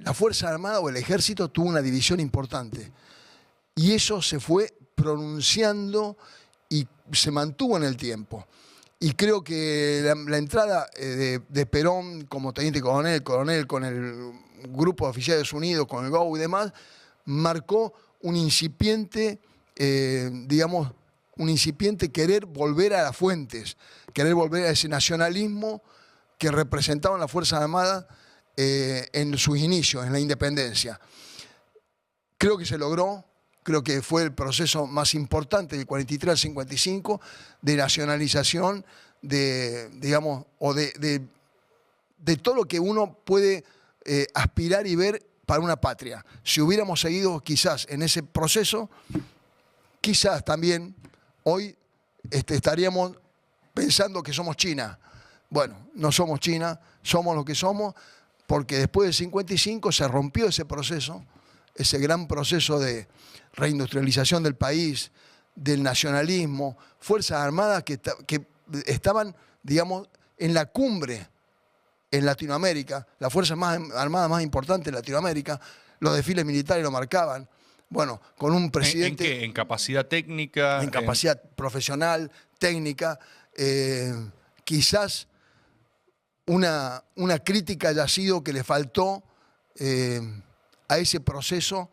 la Fuerza Armada o el Ejército tuvo una división importante. Y eso se fue pronunciando y se mantuvo en el tiempo. Y creo que la entrada de Perón como teniente coronel, con el grupo de oficiales unidos, con el GOU y demás, marcó un incipiente, digamos, un incipiente querer volver a las fuentes, querer volver a ese nacionalismo que representaban las Fuerzas Armadas en sus inicios, en la independencia. Creo que se logró. Creo que fue el proceso más importante del 43 al 55 de nacionalización, digamos, o de todo lo que uno puede aspirar y ver para una patria. Si hubiéramos seguido quizás en ese proceso, quizás también hoy estaríamos pensando que somos China. Bueno, no somos China, somos lo que somos, porque después del 55 se rompió ese proceso, ese gran proceso de reindustrialización del país, del nacionalismo, Fuerzas Armadas que estaban, digamos, en la cumbre en Latinoamérica, las Fuerzas Armadas más importantes de Latinoamérica, los desfiles militares lo marcaban, bueno, con un presidente... ¿En qué? ¿En capacidad técnica? En capacidad profesional, técnica, quizás una crítica haya sido que le faltó a ese proceso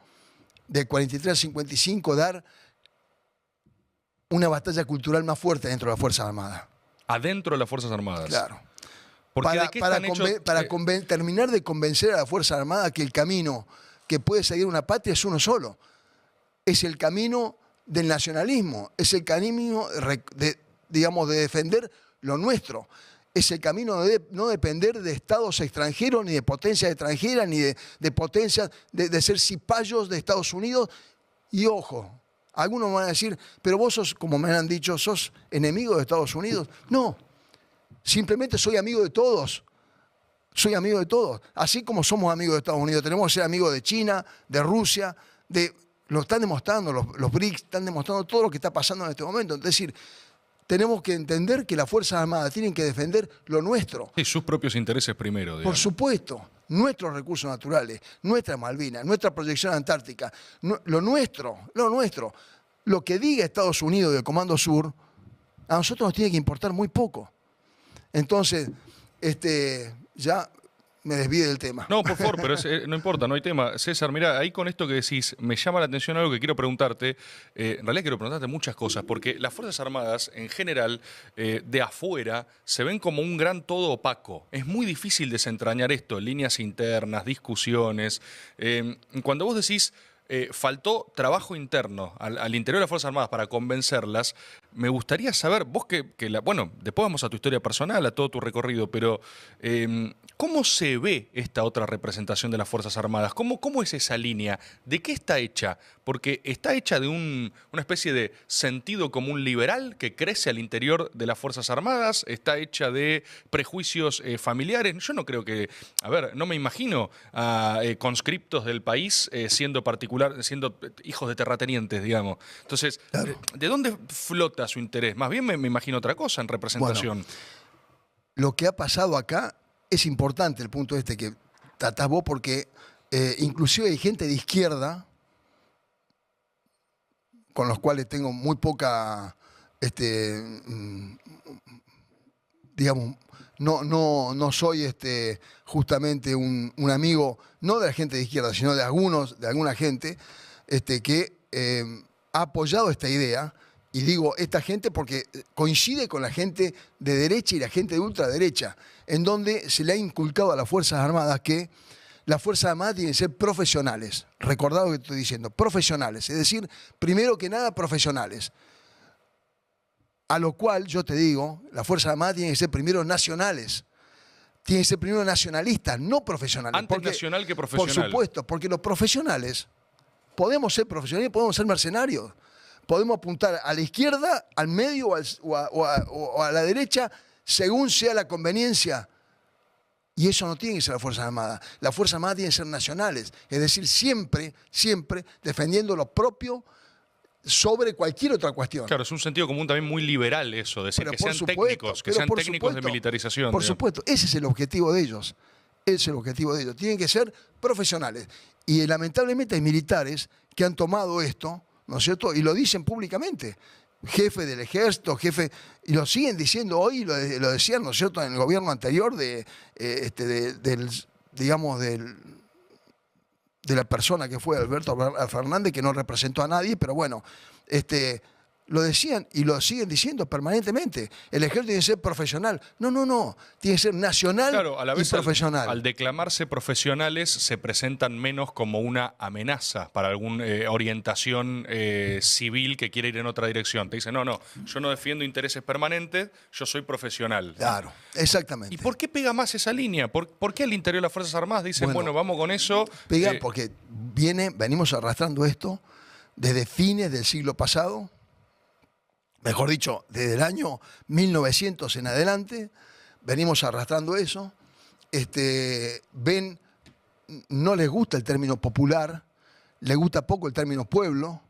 del 43 al 55 dar una batalla cultural más fuerte dentro de las Fuerzas Armadas. Adentro de las Fuerzas Armadas. Claro. Porque para terminar de convencer a las Fuerzas Armadas que el camino que puede seguir una patria es uno solo. Es el camino del nacionalismo, es el camino digamos, de defender lo nuestro. Es el camino de no depender de estados extranjeros, ni de potencias extranjeras, ni de potencias, de ser cipayos de Estados Unidos. Y ojo, algunos van a decir, pero vos sos, como me han dicho, sos enemigo de Estados Unidos. No, simplemente soy amigo de todos. Soy amigo de todos. Así como somos amigos de Estados Unidos, tenemos que ser amigos de China, de Rusia, lo están demostrando, los BRICS están demostrando todo lo que está pasando en este momento. Es decir, tenemos que entender que las Fuerzas Armadas tienen que defender lo nuestro. Y sus propios intereses primero, digamos. Por supuesto, nuestros recursos naturales, nuestra Malvinas, nuestra proyección antártica, lo nuestro. Lo que diga Estados Unidos del Comando Sur, a nosotros nos tiene que importar muy poco. Entonces, ya me desvíe del tema. No, por favor, pero no importa, no hay tema. César, mira, ahí con esto que decís, me llama la atención algo que quiero preguntarte. En realidad quiero preguntarte muchas cosas, porque las Fuerzas Armadas, en general, de afuera, se ven como un gran todo opaco. Es muy difícil desentrañar esto, líneas internas, discusiones. Cuando vos decís... faltó trabajo interno al interior de las Fuerzas Armadas para convencerlas. Me gustaría saber, vos bueno, después vamos a tu historia personal, a todo tu recorrido, pero ¿cómo se ve esta otra representación de las Fuerzas Armadas? ¿Cómo es esa línea? ¿De qué está hecha? Porque está hecha de una especie de sentido común liberal que crece al interior de las Fuerzas Armadas, está hecha de prejuicios familiares. Yo no creo que, no me imagino a conscriptos del país siendo hijos de terratenientes, digamos. Entonces, claro. ¿De dónde flota su interés? Más bien me imagino otra cosa en representación. Bueno, lo que ha pasado acá es importante, el punto que tratás vos, porque inclusive hay gente de izquierda con los cuales tengo muy poca, digamos, no soy justamente un amigo, no de la gente de izquierda, sino de alguna gente que ha apoyado esta idea, y digo esta gente porque coincide con la gente de derecha y la gente de ultraderecha, en donde se le ha inculcado a las Fuerzas Armadas que las Fuerzas Armadas tienen que ser profesionales. Recordad lo que estoy diciendo, profesionales, es decir, primero que nada profesionales. A lo cual yo te digo, las Fuerzas Armadas tienen que ser primero nacionales. Tienen que ser primero nacionalistas, no profesionales. Antes nacional que profesional. Por supuesto, porque los profesionales, podemos ser profesionales, podemos ser mercenarios. Podemos apuntar a la izquierda, al medio o a la derecha, según sea la conveniencia. Y eso no tiene que ser la Fuerza Armada. Las Fuerzas Armadas tienen que ser nacionales. Es decir, siempre defendiendo lo propio sobre cualquier otra cuestión. Claro, es un sentido común también muy liberal eso, decir que sean técnicos, de militarización. Por supuesto, ese es el objetivo de ellos. Ese es el objetivo de ellos. Tienen que ser profesionales. Y lamentablemente hay militares que han tomado esto, ¿no es cierto? Y lo dicen públicamente. Jefe del ejército, jefe, y lo siguen diciendo hoy, lo decían, ¿no es cierto?, en el gobierno anterior digamos, de la persona que fue Alberto Fernández, que no representó a nadie, pero bueno, lo decían y lo siguen diciendo permanentemente. El ejército tiene que ser profesional. No. Tiene que ser nacional, claro, a la vez y profesional. Al declamarse profesionales se presentan menos como una amenaza para alguna orientación civil que quiere ir en otra dirección. Te dicen, no, yo no defiendo intereses permanentes, yo soy profesional. Claro, exactamente. ¿Y por qué pega más esa línea? ¿Por qué al interior de las Fuerzas Armadas dicen, bueno vamos con eso? Pega porque venimos arrastrando esto desde fines del siglo pasado. Mejor dicho, desde el año 1900 en adelante, venimos arrastrando eso. No les gusta el término popular, les gusta poco el término pueblo,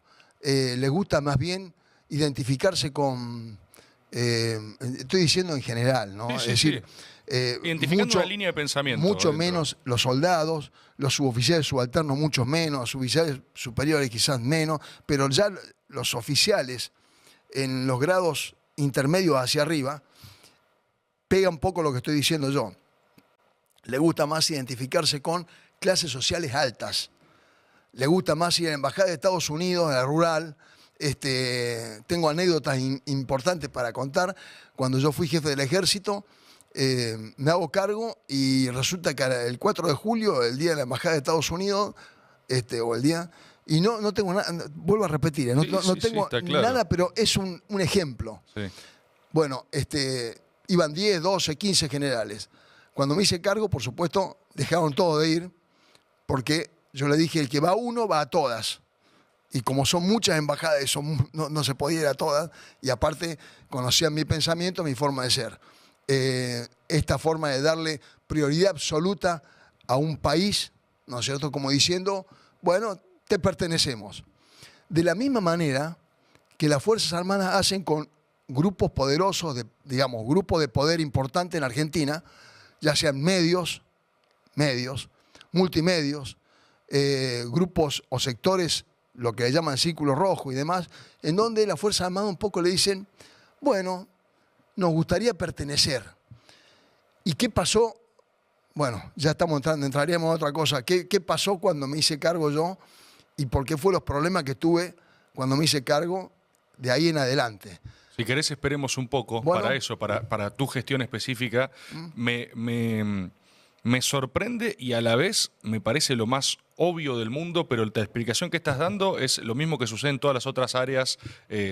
les gusta más bien identificarse con, estoy diciendo en general, ¿no? Sí, es decir, identificando una línea de pensamiento. Mucho menos los soldados, los suboficiales subalternos mucho menos, los oficiales superiores quizás menos, pero ya los oficiales en los grados intermedios hacia arriba, pega un poco lo que estoy diciendo yo. Le gusta más identificarse con clases sociales altas. Le gusta más ir a la Embajada de Estados Unidos, en la rural. Tengo anécdotas importantes para contar. Cuando yo fui jefe del ejército, me hago cargo y resulta que el 4 de julio, el día de la Embajada de Estados Unidos, o el día... Y no tengo nada, vuelvo a repetir, no tengo nada, pero es un ejemplo. Sí. Bueno, iban 10, 12, 15 generales. Cuando me hice cargo, por supuesto, dejaron todo de ir, porque yo le dije, el que va a uno, va a todas. Y como son muchas embajadas, no se podía ir a todas, y aparte conocían mi pensamiento, mi forma de ser. Esta forma de darle prioridad absoluta a un país, ¿no es cierto?, como diciendo, bueno, te pertenecemos. De la misma manera que las Fuerzas Armadas hacen con grupos poderosos, digamos, grupos de poder importante en Argentina, ya sean medios, multimedios, grupos o sectores, lo que le llaman círculo rojo y demás, en donde las Fuerzas Armadas un poco le dicen, bueno, nos gustaría pertenecer. ¿Y qué pasó? Bueno, ya entraríamos a otra cosa. ¿Qué pasó cuando me hice cargo yo? ¿Y por qué fue los problemas que tuve cuando me hice cargo de ahí en adelante? Si querés, esperemos un poco para eso, para tu gestión específica. Me sorprende y a la vez me parece lo más obvio del mundo, pero la explicación que estás dando es lo mismo que sucede en todas las otras áreas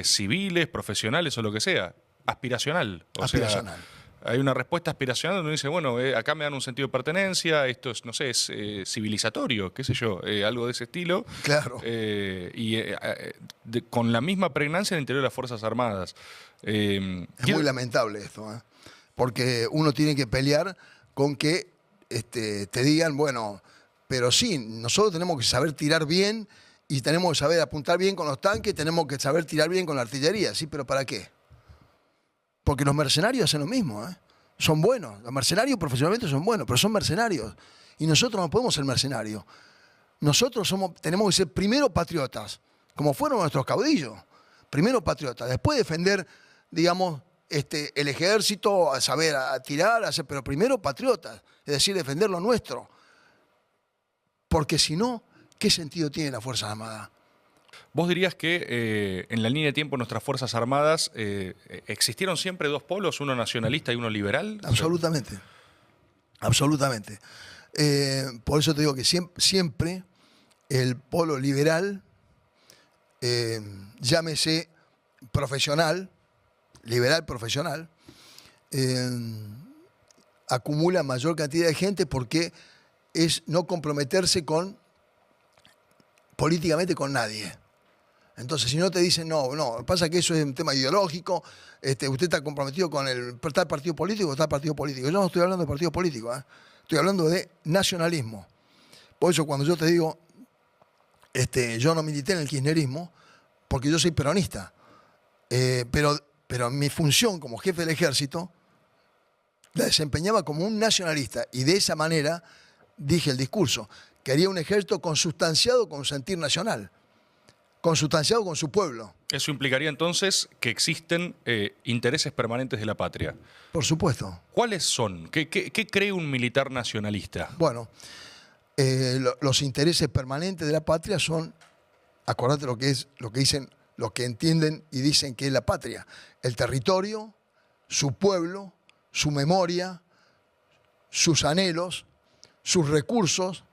civiles, profesionales o lo que sea. Aspiracional. Aspiracional. Hay una respuesta aspiracional donde uno dice, bueno, acá me dan un sentido de pertenencia, esto es, no sé, es civilizatorio, qué sé yo, algo de ese estilo. Claro. Con la misma pregnancia en el interior de las Fuerzas Armadas. Es muy lamentable esto, porque uno tiene que pelear con que te digan, bueno, pero sí, nosotros tenemos que saber tirar bien y tenemos que saber apuntar bien con los tanques, tenemos que saber tirar bien con la artillería, sí, pero ¿para qué? Porque los mercenarios hacen lo mismo, son buenos. Los mercenarios profesionalmente son buenos, pero son mercenarios. Y nosotros no podemos ser mercenarios. Nosotros tenemos que ser primero patriotas, como fueron nuestros caudillos. Primero patriotas, después defender, digamos, el ejército, a saber a tirar, pero primero patriotas, es decir, defender lo nuestro. Porque si no, ¿qué sentido tiene la Fuerza Armada? ¿Vos dirías que en la línea de tiempo de nuestras Fuerzas Armadas existieron siempre dos polos, uno nacionalista y uno liberal? Absolutamente. Absolutamente. Por eso te digo que siempre el polo liberal, llámese profesional, liberal profesional, acumula mayor cantidad de gente porque es no comprometerse políticamente con nadie. Entonces, si no te dicen, no, pasa que eso es un tema ideológico, usted está comprometido con tal partido político o tal partido político. Yo no estoy hablando de partido político, estoy hablando de nacionalismo. Por eso cuando yo te digo, yo no milité en el kirchnerismo, porque yo soy peronista, pero mi función como jefe del ejército la desempeñaba como un nacionalista y de esa manera dije el discurso. Quería un ejército consustanciado con sentir nacional, consustanciado con su pueblo. Eso implicaría entonces que existen intereses permanentes de la patria. Por supuesto. ¿Cuáles son? ¿Qué cree un militar nacionalista? Bueno, los intereses permanentes de la patria son, acordate lo que dicen, lo que entienden y dicen que es la patria: el territorio, su pueblo, su memoria, sus anhelos, sus recursos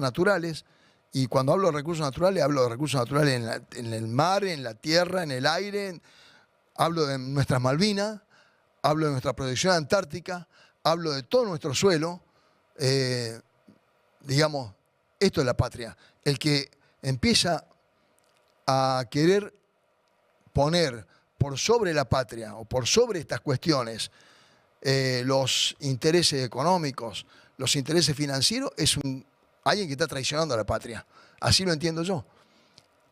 naturales. Y cuando hablo de recursos naturales en el mar, en la tierra, en el aire. Hablo de nuestras Malvinas, hablo de nuestra protección antártica, hablo de todo nuestro suelo. Digamos, esto es la patria. El que empieza a querer poner por sobre la patria o por sobre estas cuestiones los intereses económicos, los intereses financieros, es alguien que está traicionando a la patria. Así lo entiendo yo.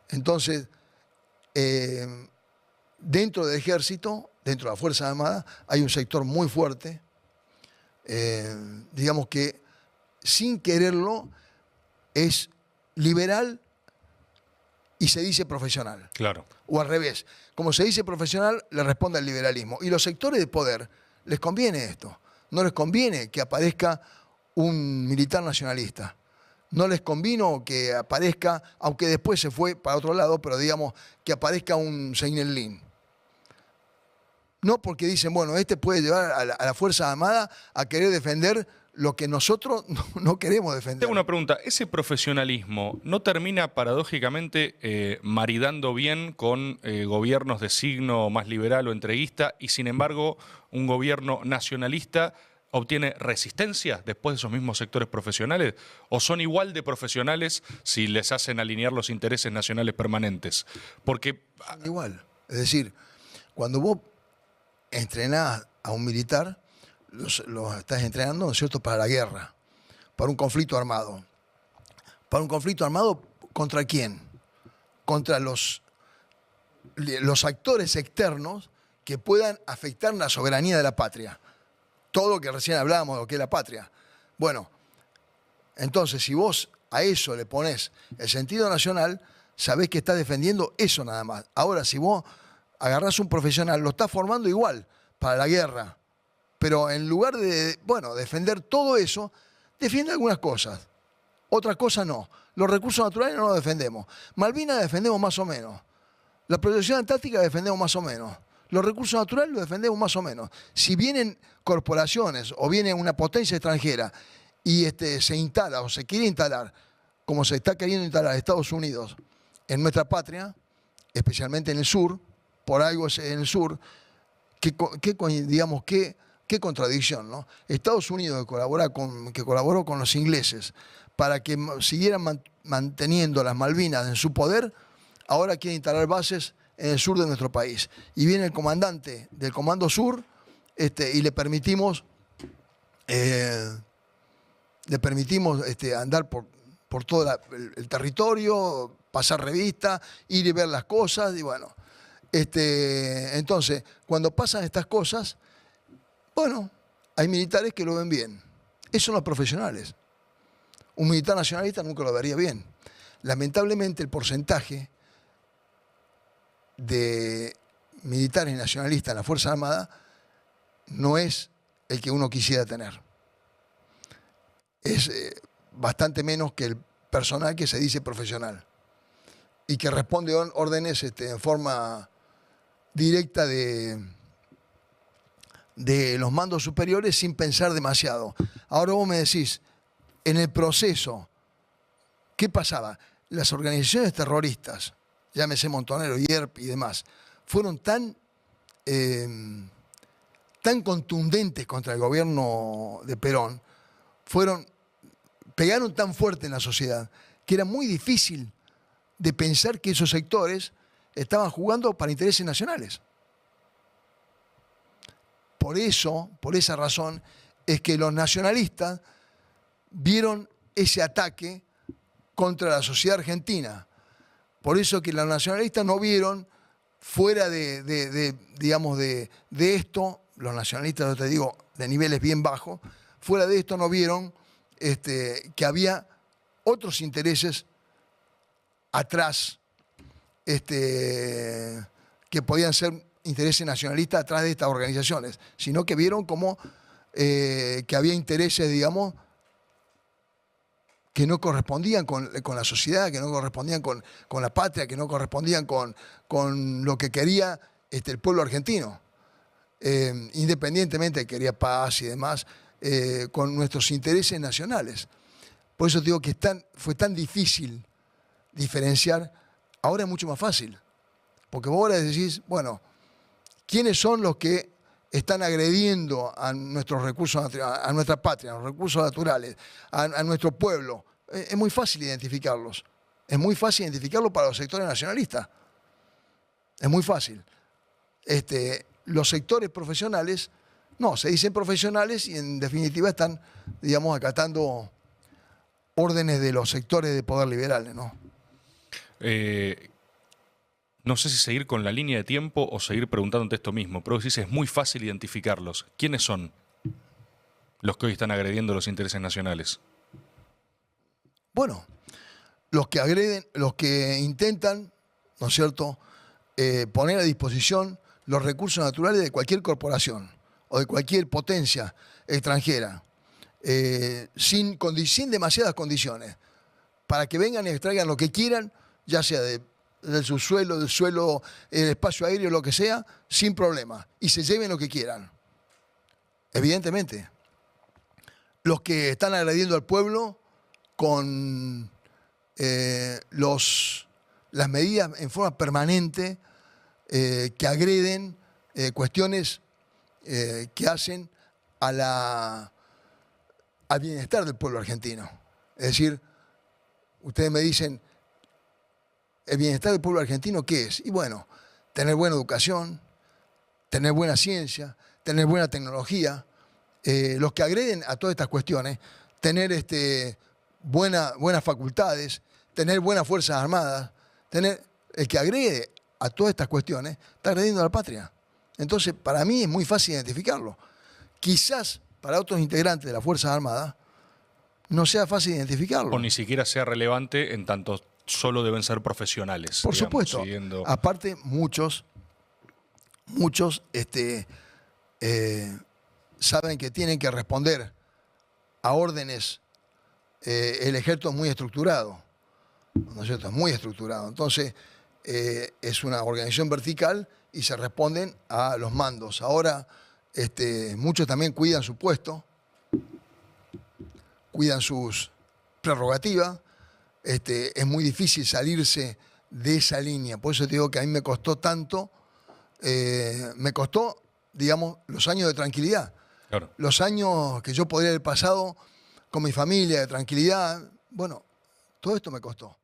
Entonces, dentro del ejército, dentro de la Fuerza Armada, hay un sector muy fuerte, digamos que sin quererlo es liberal y se dice profesional. Claro. O al revés, como se dice profesional, le responde al liberalismo. Y los sectores de poder les conviene esto. No les conviene que aparezca un militar nacionalista. No les convino que aparezca, aunque después se fue para otro lado, pero digamos que aparezca un Seinelin. No porque dicen, bueno, este puede llevar a la Fuerza Armada a querer defender lo que nosotros no queremos defender. Tengo una pregunta. ¿Ese profesionalismo no termina paradójicamente maridando bien con gobiernos de signo más liberal o entreguista y sin embargo un gobierno nacionalista obtiene resistencia después de esos mismos sectores profesionales? ¿O son igual de profesionales si les hacen alinear los intereses nacionales permanentes? Porque igual. Es decir, cuando vos entrenás a un militar, los estás entrenando, ¿no es cierto?, para la guerra, para un conflicto armado. ¿Para un conflicto armado contra quién? Contra los actores externos que puedan afectar la soberanía de la patria. Todo lo que recién hablábamos de lo que es la patria. Bueno, entonces si vos a eso le ponés el sentido nacional, sabés que estás defendiendo eso nada más. Ahora, si vos agarrás un profesional, lo estás formando igual para la guerra, pero en lugar de, bueno, defender todo eso, defiende algunas cosas. Otras cosas no. Los recursos naturales no los defendemos. Malvinas defendemos más o menos. La protección antártica defendemos más o menos. Los recursos naturales los defendemos más o menos. Si vienen corporaciones o viene una potencia extranjera y se instala o se quiere instalar, como se está queriendo instalar Estados Unidos en nuestra patria, especialmente en el sur, por algo es en el sur, qué contradicción, ¿no? Estados Unidos que colaboró con los ingleses para que siguieran manteniendo las Malvinas en su poder, ahora quiere instalar bases en el sur de nuestro país. Y viene el comandante del Comando Sur y le permitimos andar por todo el territorio, pasar revista, ir y ver las cosas, y bueno. Entonces, cuando pasan estas cosas, bueno, hay militares que lo ven bien. Esos son los profesionales. Un militar nacionalista nunca lo vería bien. Lamentablemente, el porcentaje de militares nacionalistas en la Fuerza Armada no es el que uno quisiera tener. Es bastante menos que el personal que se dice profesional y que responde órdenes en forma directa de los mandos superiores sin pensar demasiado. Ahora vos me decís, en el proceso, ¿qué pasaba? Las organizaciones terroristas, llámese Montonero, IERP y demás, fueron tan contundentes contra el gobierno de Perón, pegaron tan fuerte en la sociedad, que era muy difícil de pensar que esos sectores estaban jugando para intereses nacionales. Por eso, por esa razón, es que los nacionalistas vieron ese ataque contra la sociedad argentina. Por eso que los nacionalistas no vieron fuera de esto, los nacionalistas, yo te digo, de niveles bien bajos, fuera de esto no vieron que había otros intereses atrás, que podían ser intereses nacionalistas atrás de estas organizaciones, sino que vieron como que había intereses, digamos, que no correspondían con la sociedad, que no correspondían con la patria, que no correspondían con lo que quería el pueblo argentino. Independientemente de que quería paz y demás, con nuestros intereses nacionales. Por eso digo que fue tan difícil diferenciar. Ahora es mucho más fácil, porque vos ahora decís, bueno, ¿quiénes son los que están agrediendo a nuestros recursos, a nuestra patria, a los recursos naturales, a nuestro pueblo? Es muy fácil identificarlos. Es muy fácil identificarlos para los sectores nacionalistas. Es muy fácil. Los sectores profesionales, no, se dicen profesionales y en definitiva están, digamos, acatando órdenes de los sectores de poder liberales, ¿no? No sé si seguir con la línea de tiempo o seguir preguntándote esto mismo, pero decís es muy fácil identificarlos. ¿Quiénes son los que hoy están agrediendo los intereses nacionales? Bueno, los que agreden, los que intentan, ¿no es cierto?, poner a disposición los recursos naturales de cualquier corporación o de cualquier potencia extranjera, sin demasiadas condiciones, para que vengan y extraigan lo que quieran, ya sea del subsuelo, del suelo, el espacio aéreo, lo que sea, sin problema, y se lleven lo que quieran. Evidentemente, los que están agrediendo al pueblo con las medidas en forma permanente que agreden cuestiones que hacen al bienestar del pueblo argentino. Es decir, ustedes me dicen, ¿el bienestar del pueblo argentino qué es? Y bueno, tener buena educación, tener buena ciencia, tener buena tecnología. Los que agreden a todas estas cuestiones, tener buenas facultades, tener buenas fuerzas armadas, el que agrede a todas estas cuestiones está agrediendo a la patria. Entonces, para mí es muy fácil identificarlo. Quizás para otros integrantes de las Fuerzas Armadas no sea fácil identificarlo. O ni siquiera sea relevante en tanto solo deben ser profesionales. Por digamos, supuesto. siguiendo... Aparte, muchos saben que tienen que responder a órdenes. El ejército es muy estructurado, ¿no es cierto? Es muy estructurado. Entonces, es una organización vertical y se responden a los mandos. Ahora, muchos también cuidan su puesto, cuidan sus prerrogativas. Es muy difícil salirse de esa línea. Por eso te digo que a mí me costó tanto, me costó, digamos, los años de tranquilidad. Claro. Los años que yo podría haber pasado con mi familia de tranquilidad, bueno, todo esto me costó.